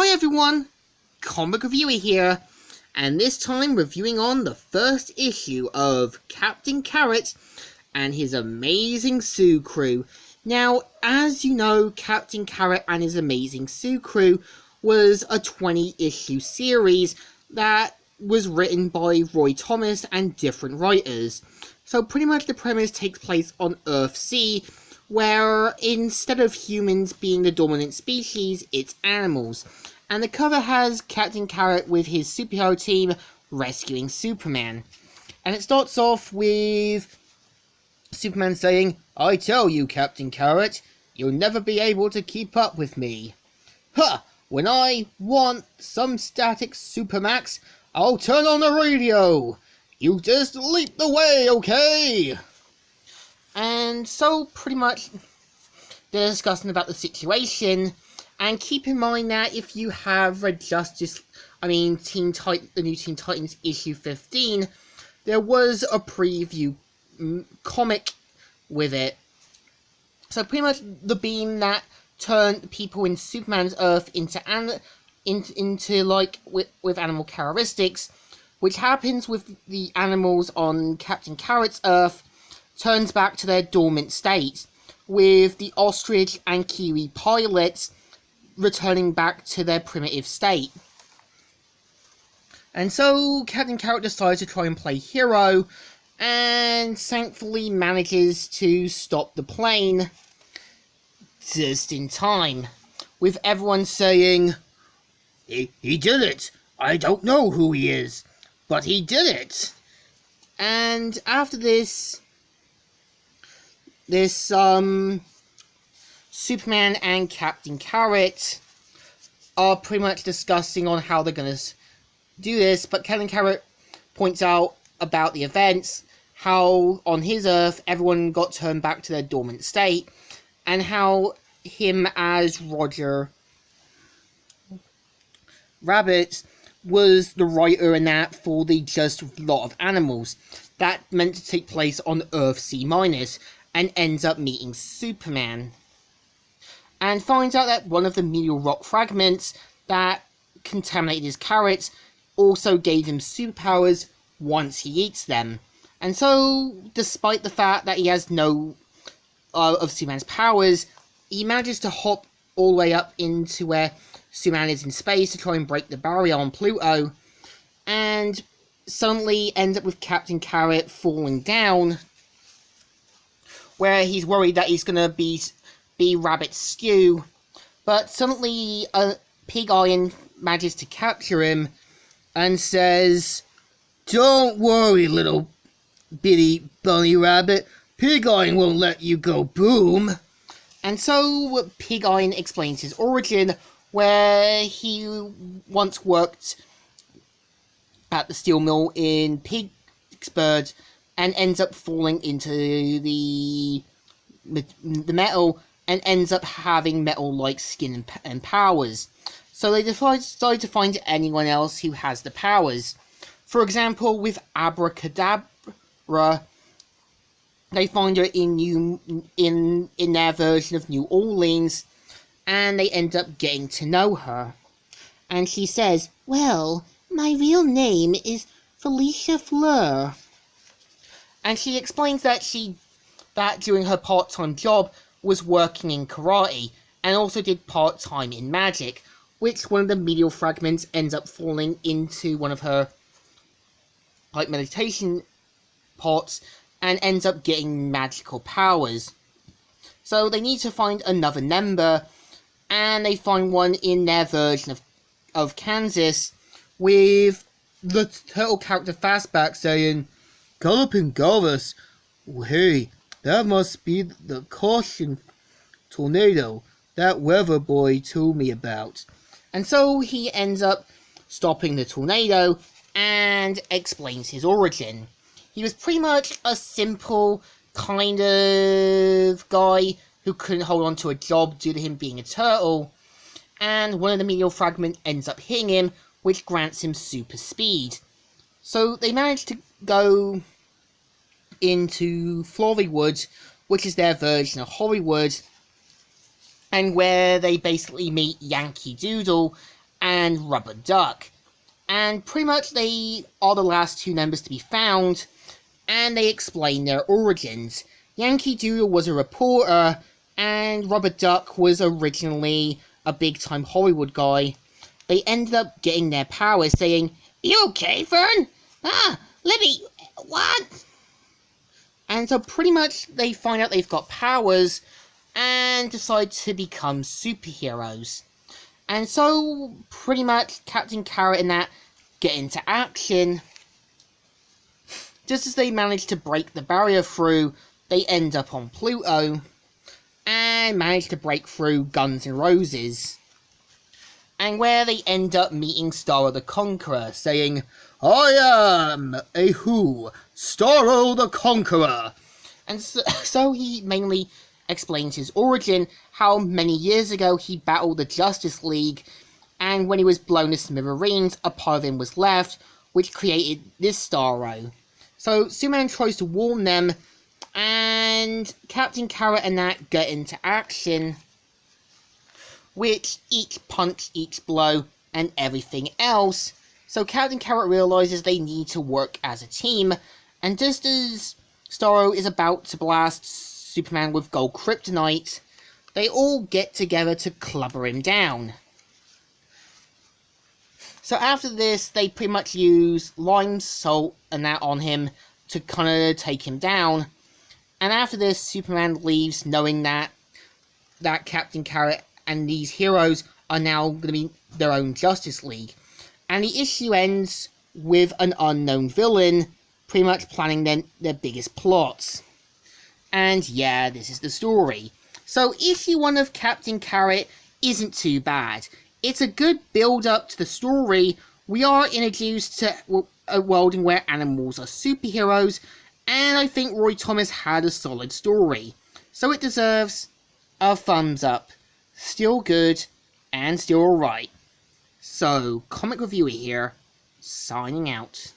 Hi everyone, Comic Reviewer here, and this time reviewing on the first issue of Captain Carrot and his Amazing Sue Crew. Now, as you know, Captain Carrot and his Amazing Sue Crew was a 20-issue series that was written by Roy Thomas and different writers. So pretty much the premise takes place on Earth-C, where instead of humans being the dominant species, it's animals. And the cover has Captain Carrot with his superhero team rescuing Superman. And it starts off with Superman saying, "I tell you, Captain Carrot, you'll never be able to keep up with me. Huh! When I want some static Supermax, I'll turn on the radio. You just leap the way, okay?" And so pretty much they're discussing about the situation. And keep in mind that if you have read the new Teen Titans issue 15, there was a preview comic with it. So pretty much the beam that turned people in Superman's Earth into with animal characteristics, which happens with the animals on Captain Carrot's Earth, turns back to their dormant state, with the ostrich and kiwi pilots returning back to their primitive state. And so Captain Carrot decides to try and play hero, and thankfully manages to stop the plane just in time, with everyone saying, He did it! I don't know who he is, but he did it!" And after this, Superman and Captain Carrot are pretty much discussing on how they're going to do this, but Captain Carrot points out about the events, how on his Earth everyone got turned back to their dormant state, and how him as Roger Rabbit was the writer in that for the Just Lot of Animals that meant to take place on Earth C-, and ends up meeting Superman, and finds out that one of the meteor rock fragments that contaminated his carrots also gave him superpowers once he eats them. And so, despite the fact that he has no of Superman's powers, he manages to hop all the way up into where Superman is in space to try and break the barrier on Pluto, and suddenly ends up with Captain Carrot falling down, where he's worried that he's gonna be Rabbit Stew, but suddenly Pig Iron manages to capture him and says, "Don't worry, little bitty bunny rabbit, Pig Iron won't let you go boom." And so Pig Iron explains his origin, where he once worked at the steel mill in Pittsburgh and ends up falling into the metal and ends up having metal-like skin and powers. So they decide to find anyone else who has the powers. For example, with Abracadabra, they find her in their version of New Orleans, and they end up getting to know her. And she says, "Well, my real name is Felicia Fleur." And she explains that during her part-time job was working in karate, and also did part-time in magic, which one of the meteor fragments ends up falling into one of her meditation pots and ends up getting magical powers. So they need to find another member, and they find one in their version of Kansas, with the turtle character Fastback saying, "Galloping Galvus, hey, that must be the caution tornado that weather boy told me about." And so he ends up stopping the tornado and explains his origin. He was pretty much a simple kind of guy who couldn't hold on to a job due to him being a turtle, and one of the meteor fragments ends up hitting him, which grants him super speed. So they manage to go into Florywood, which is their version of Hollywood, and where they basically meet Yankee Doodle and Rubber Duck. And pretty much they are the last two members to be found, and they explain their origins. Yankee Doodle was a reporter, and Rubber Duck was originally a big-time Hollywood guy. They ended up getting their powers, saying, "You okay, Fern? Libby, what?" And so pretty much they find out they've got powers, and decide to become superheroes. And so, pretty much, Captain Carrot and that get into action. Just as they manage to break the barrier through, they end up on Pluto, and manage to break through Guns N' Roses. And where they end up meeting Starro the Conqueror, saying, "I am a who, Starro the Conqueror." And so he mainly explains his origin, how many years ago he battled the Justice League, and when he was blown to smithereens, a part of him was left, which created this Starro. So Superman tries to warn them, and Captain Carrot and that get into action, which each punch, each blow, and everything else. So Captain Carrot realizes they need to work as a team, and just as Starro is about to blast Superman with gold kryptonite, they all get together to clubber him down. So after this, they pretty much use lime, salt, and that on him to kind of take him down. And after this, Superman leaves knowing that Captain Carrot and these heroes are now going to be their own Justice League. And the issue ends with an unknown villain pretty much planning their biggest plots. And yeah, this is the story. So issue 1 of Captain Carrot isn't too bad. It's a good build-up to the story. We are introduced to a world in where animals are superheroes, and I think Roy Thomas had a solid story. So it deserves a thumbs up. Still good, and still alright. So, Comic Reviewer here, signing out.